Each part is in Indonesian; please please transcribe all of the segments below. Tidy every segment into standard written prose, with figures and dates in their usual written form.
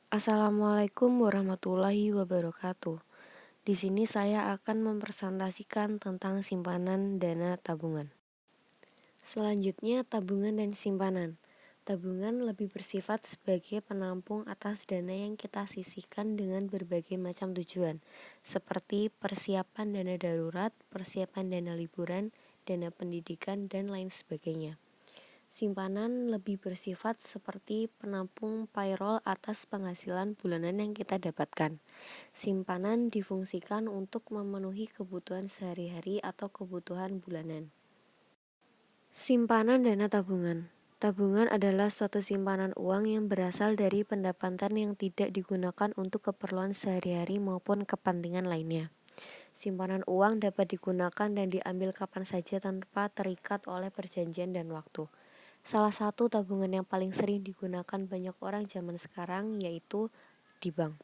Assalamualaikum warahmatullahi wabarakatuh. Di sini saya akan mempresentasikan tentang simpanan dana tabungan. Selanjutnya, tabungan dan simpanan. Tabungan lebih bersifat sebagai penampung atas dana yang kita sisihkan dengan berbagai macam tujuan, seperti persiapan dana darurat, persiapan dana liburan, dana pendidikan, dan lain sebagainya. Simpanan lebih bersifat seperti penampung payroll atas penghasilan bulanan yang kita dapatkan. Simpanan difungsikan untuk memenuhi kebutuhan sehari-hari atau kebutuhan bulanan. Simpanan dana tabungan. Tabungan adalah suatu simpanan uang yang berasal dari pendapatan yang tidak digunakan untuk keperluan sehari-hari maupun kepentingan lainnya. Simpanan uang dapat digunakan dan diambil kapan saja tanpa terikat oleh perjanjian dan waktu. Salah satu tabungan yang paling sering digunakan banyak orang zaman sekarang yaitu di bank.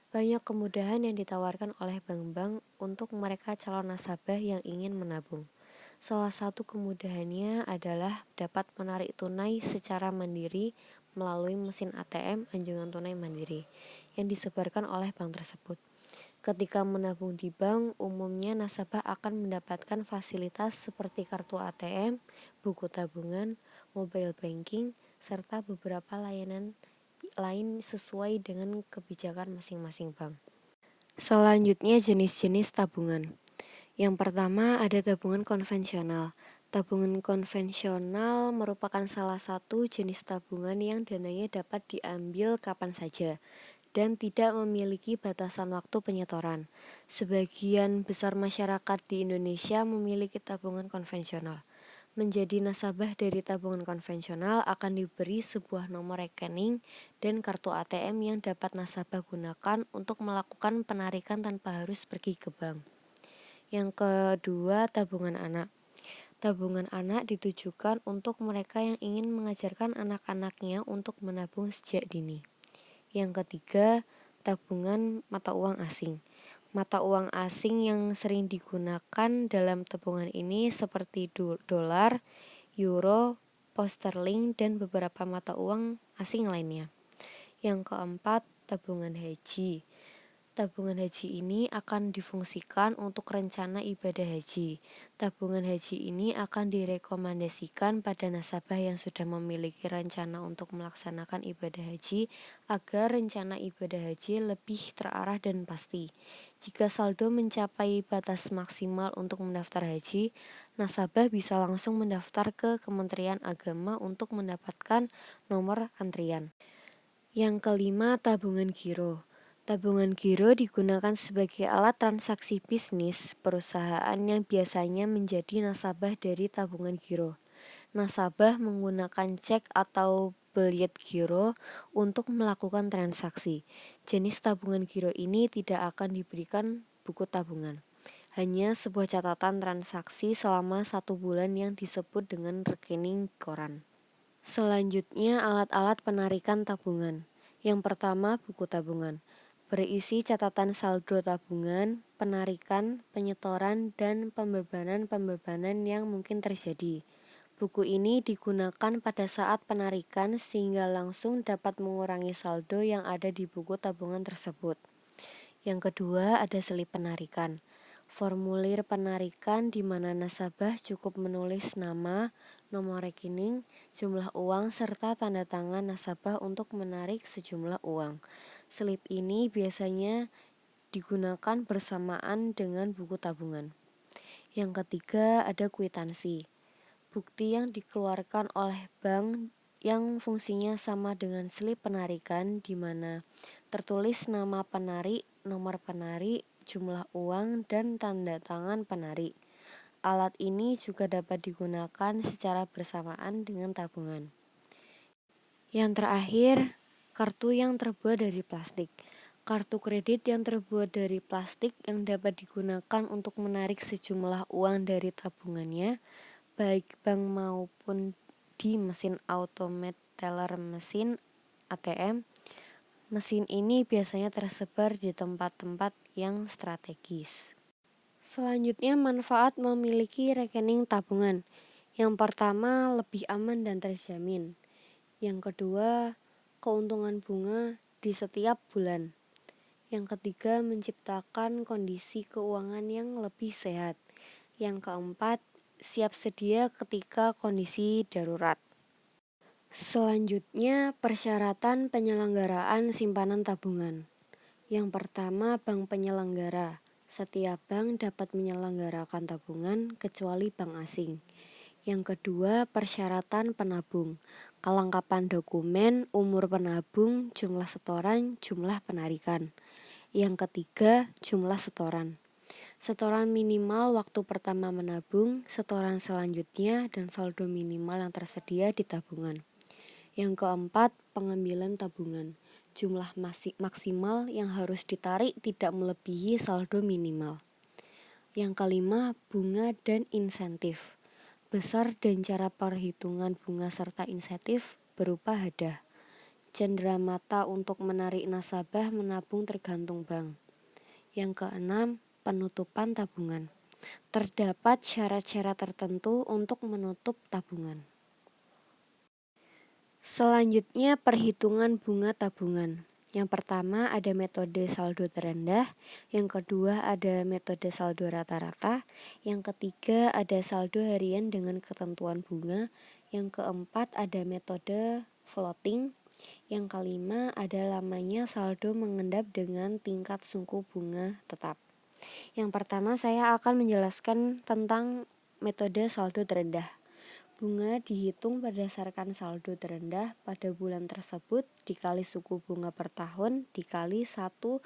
Banyak kemudahan yang ditawarkan oleh bank-bank untuk mereka calon nasabah yang ingin menabung. Salah satu kemudahannya adalah dapat menarik tunai secara mandiri melalui mesin ATM anjungan tunai mandiri yang disebarkan oleh bank tersebut. Ketika menabung di bank, umumnya nasabah akan mendapatkan fasilitas seperti kartu ATM, buku tabungan, mobile banking, serta beberapa layanan lain sesuai dengan kebijakan masing-masing bank. Selanjutnya, jenis-jenis tabungan. Yang pertama ada tabungan konvensional. Tabungan konvensional merupakan salah satu jenis tabungan yang dananya dapat diambil kapan saja dan tidak memiliki batasan waktu penyetoran. Sebagian besar masyarakat di Indonesia memiliki tabungan konvensional. Menjadi nasabah dari tabungan konvensional akan diberi sebuah nomor rekening dan kartu ATM yang dapat nasabah gunakan untuk melakukan penarikan tanpa harus pergi ke bank. Yang kedua, tabungan anak. Tabungan anak ditujukan untuk mereka yang ingin mengajarkan anak-anaknya untuk menabung sejak dini. Yang ketiga, tabungan mata uang asing. Mata uang asing yang sering digunakan dalam tabungan ini seperti dolar, euro, pound sterling, dan beberapa mata uang asing lainnya. Yang keempat, tabungan haji. Tabungan haji ini akan difungsikan untuk rencana ibadah haji. Tabungan haji ini akan direkomendasikan pada nasabah yang sudah memiliki rencana untuk melaksanakan ibadah haji agar rencana ibadah haji lebih terarah dan pasti. Jika saldo mencapai batas maksimal untuk mendaftar haji, nasabah bisa langsung mendaftar ke Kementerian Agama untuk mendapatkan nomor antrian. Yang kelima, tabungan giro. Tabungan giro digunakan sebagai alat transaksi bisnis perusahaan yang biasanya menjadi nasabah dari tabungan giro. Nasabah menggunakan cek atau biljet giro untuk melakukan transaksi. Jenis tabungan giro ini tidak akan diberikan buku tabungan. Hanya sebuah catatan transaksi selama 1 bulan yang disebut dengan rekening koran. Selanjutnya, alat-alat penarikan tabungan. Yang pertama, buku tabungan. Berisi catatan saldo tabungan, penarikan, penyetoran, dan pembebanan-pembebanan yang mungkin terjadi. Buku ini digunakan pada saat penarikan sehingga langsung dapat mengurangi saldo yang ada di buku tabungan tersebut. Yang kedua, ada selip penarikan. Formulir penarikan di mana nasabah cukup menulis nama, nomor rekening, jumlah uang, serta tanda tangan nasabah untuk menarik sejumlah uang. Selip ini biasanya digunakan bersamaan dengan buku tabungan. Yang ketiga, ada kwitansi. Bukti yang dikeluarkan oleh bank yang fungsinya sama dengan selip penarikan di mana tertulis nama penarik, nomor penarik, jumlah uang, dan tanda tangan penarik. Alat ini juga dapat digunakan secara bersamaan dengan tabungan. Yang terakhir, kartu yang terbuat dari plastik. Kartu kredit yang terbuat dari plastik yang dapat digunakan untuk menarik sejumlah uang dari tabungannya, baik bank maupun di mesin automat teller mesin ATM. Mesin ini biasanya tersebar di tempat-tempat yang strategis. Selanjutnya, manfaat memiliki rekening tabungan. Yang pertama, lebih aman dan terjamin. Yang kedua, keuntungan bunga di setiap bulan. Yang ketiga, menciptakan kondisi keuangan yang lebih sehat. Yang keempat, siap sedia ketika kondisi darurat. Selanjutnya, persyaratan penyelenggaraan simpanan tabungan. Yang pertama, bank penyelenggara. Setiap bank dapat menyelenggarakan tabungan kecuali bank asing. Yang kedua, persyaratan penabung. Kelengkapan dokumen, umur penabung, jumlah setoran, jumlah penarikan. Yang ketiga, jumlah setoran. Setoran minimal waktu pertama menabung, setoran selanjutnya, dan saldo minimal yang tersedia di tabungan. Yang keempat, pengambilan tabungan. Jumlah maksimal yang harus ditarik tidak melebihi saldo minimal. Yang kelima, bunga dan insentif. Besar dan cara perhitungan bunga serta insentif berupa hadiah. Cenderamata untuk menarik nasabah menabung tergantung bank. Yang keenam, penutupan tabungan. Terdapat syarat-syarat tertentu untuk menutup tabungan. Selanjutnya, perhitungan bunga tabungan. Yang pertama ada metode saldo terendah, yang kedua ada metode saldo rata-rata, yang ketiga ada saldo harian dengan ketentuan bunga, yang keempat ada metode floating, yang kelima ada lamanya saldo mengendap dengan tingkat suku bunga tetap. Yang pertama saya akan menjelaskan tentang metode saldo terendah. Bunga dihitung berdasarkan saldo terendah pada bulan tersebut dikali suku bunga per tahun dikali 1/12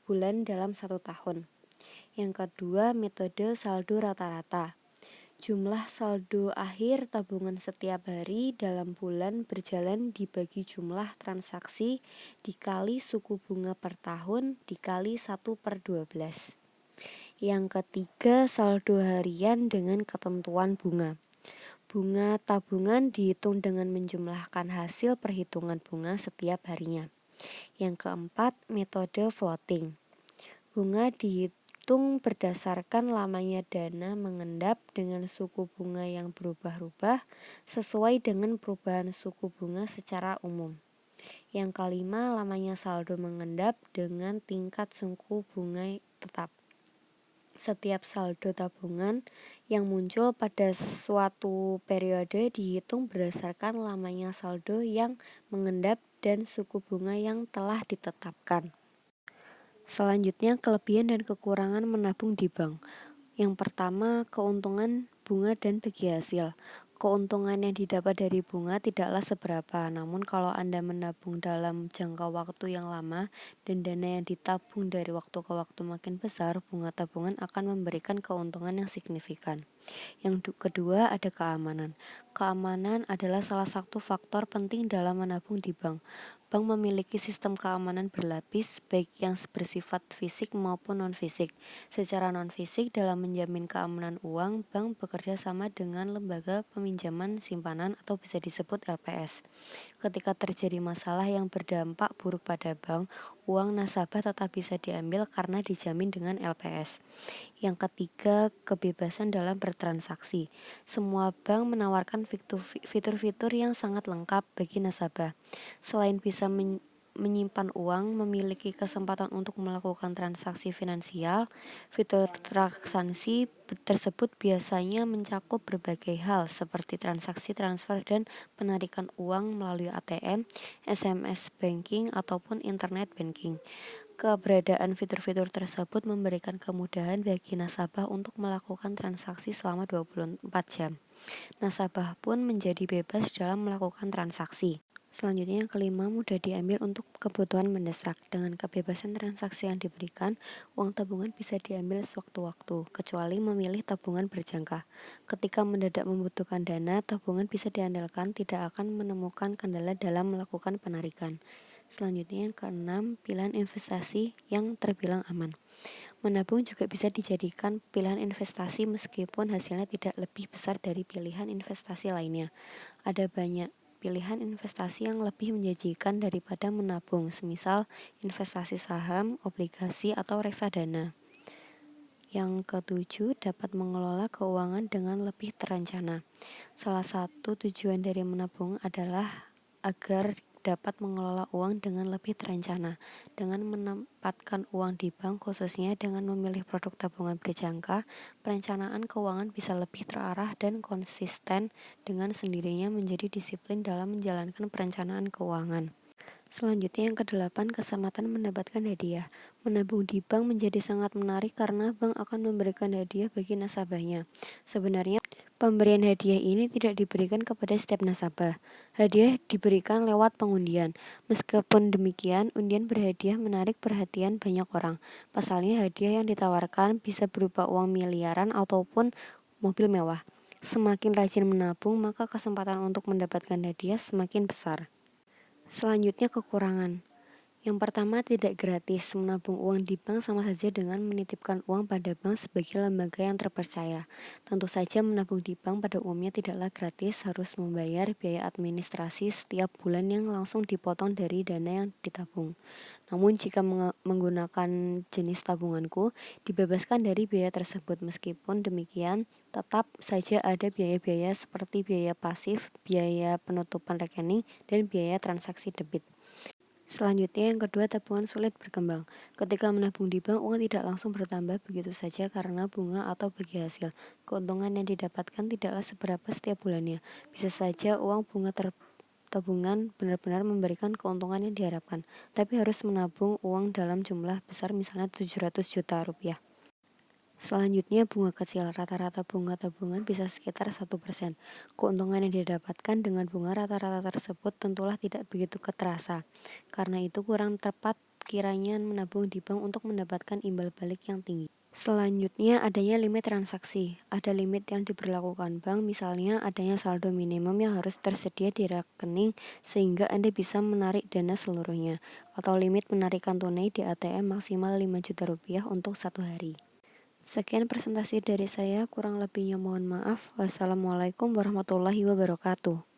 bulan dalam 1 tahun. Yang kedua, metode saldo rata-rata. Jumlah saldo akhir tabungan setiap hari dalam bulan berjalan dibagi jumlah transaksi dikali suku bunga per tahun dikali 1/12. Yang ketiga, saldo harian dengan ketentuan bunga. Bunga tabungan dihitung dengan menjumlahkan hasil perhitungan bunga setiap harinya. Yang keempat, metode floating. Bunga dihitung berdasarkan lamanya dana mengendap dengan suku bunga yang berubah-ubah sesuai dengan perubahan suku bunga secara umum. Yang kelima, lamanya saldo mengendap dengan tingkat suku bunga tetap. Setiap saldo tabungan yang muncul pada suatu periode dihitung berdasarkan lamanya saldo yang mengendap dan suku bunga yang telah ditetapkan. Selanjutnya, kelebihan dan kekurangan menabung di bank. Yang pertama, keuntungan bunga dan bagi hasil. Keuntungan yang didapat dari bunga tidaklah seberapa, namun kalau Anda menabung dalam jangka waktu yang lama dan dana yang ditabung dari waktu ke waktu makin besar, bunga tabungan akan memberikan keuntungan yang signifikan. Yang kedua, ada keamanan. Keamanan adalah salah satu faktor penting dalam menabung di bank. Bank memiliki sistem keamanan berlapis, baik yang bersifat fisik maupun non-fisik. Secara non-fisik, dalam menjamin keamanan uang, bank bekerja sama dengan lembaga peminjaman simpanan atau bisa disebut LPS. Ketika terjadi masalah yang berdampak buruk pada bank, uang nasabah tetap bisa diambil karena dijamin dengan LPS. Yang ketiga, kebebasan dalam bertransaksi. Semua bank menawarkan fitur-fitur yang sangat lengkap bagi nasabah. Selain bisa menyimpan uang, memiliki kesempatan untuk melakukan transaksi finansial, fitur transaksi tersebut biasanya mencakup berbagai hal seperti transaksi transfer dan penarikan uang melalui ATM, SMS banking, ataupun internet banking. Keberadaan fitur-fitur tersebut memberikan kemudahan bagi nasabah untuk melakukan transaksi selama 24 jam. Nasabah pun menjadi bebas dalam melakukan transaksi. Selanjutnya yang kelima, mudah diambil untuk kebutuhan mendesak. Dengan kebebasan transaksi yang diberikan, uang tabungan bisa diambil sewaktu-waktu, kecuali memilih tabungan berjangka. Ketika mendadak membutuhkan dana, tabungan bisa diandalkan tidak akan menemukan kendala dalam melakukan penarikan. Selanjutnya yang keenam, pilihan investasi yang terbilang aman. Menabung juga bisa dijadikan pilihan investasi meskipun hasilnya tidak lebih besar dari pilihan investasi lainnya. Ada banyak pilihan investasi yang lebih menjanjikan daripada menabung, semisal investasi saham, obligasi, atau reksadana. Yang ketujuh, dapat mengelola keuangan dengan lebih terencana. Salah satu tujuan dari menabung adalah agar dapat mengelola uang dengan lebih terencana. Dengan menempatkan uang di bank, khususnya dengan memilih produk tabungan berjangka, perencanaan keuangan bisa lebih terarah dan konsisten, dengan sendirinya menjadi disiplin dalam menjalankan perencanaan keuangan. Selanjutnya yang kedelapan, kesempatan mendapatkan hadiah. Menabung di bank menjadi sangat menarik karena bank akan memberikan hadiah bagi nasabahnya. Sebenarnya, pemberian hadiah ini tidak diberikan kepada setiap nasabah. Hadiah diberikan lewat pengundian. Meskipun demikian, undian berhadiah menarik perhatian banyak orang. Pasalnya, hadiah yang ditawarkan bisa berupa uang miliaran ataupun mobil mewah. Semakin rajin menabung, maka kesempatan untuk mendapatkan hadiah semakin besar. Selanjutnya kekurangan. Yang pertama, tidak gratis. Menabung uang di bank sama saja dengan menitipkan uang pada bank sebagai lembaga yang terpercaya. Tentu saja menabung di bank pada umumnya tidaklah gratis, harus membayar biaya administrasi setiap bulan yang langsung dipotong dari dana yang ditabung. Namun jika menggunakan jenis tabunganku, dibebaskan dari biaya tersebut. Meskipun demikian, tetap saja ada biaya-biaya seperti biaya pasif, biaya penutupan rekening, dan biaya transaksi debit. Selanjutnya yang kedua, tabungan sulit berkembang. Ketika menabung di bank, uang tidak langsung bertambah begitu saja karena bunga atau bagi hasil. Keuntungan yang didapatkan tidaklah seberapa setiap bulannya. Bisa saja uang bunga tabungan benar-benar memberikan keuntungan yang diharapkan, tapi harus menabung uang dalam jumlah besar, misalnya 700 juta rupiah. Selanjutnya bunga kecil, rata-rata bunga tabungan bisa sekitar 1%. Keuntungan yang didapatkan dengan bunga rata-rata tersebut tentulah tidak begitu terasa. Karena itu kurang tepat kiranya menabung di bank untuk mendapatkan imbal balik yang tinggi. Selanjutnya adanya limit transaksi. Ada limit yang diberlakukan bank, misalnya adanya saldo minimum yang harus tersedia di rekening sehingga Anda bisa menarik dana seluruhnya, atau limit penarikan tunai di ATM maksimal 5 juta rupiah untuk 1 hari. Sekian presentasi dari saya, kurang lebihnya mohon maaf. Wassalamualaikum warahmatullahi wabarakatuh.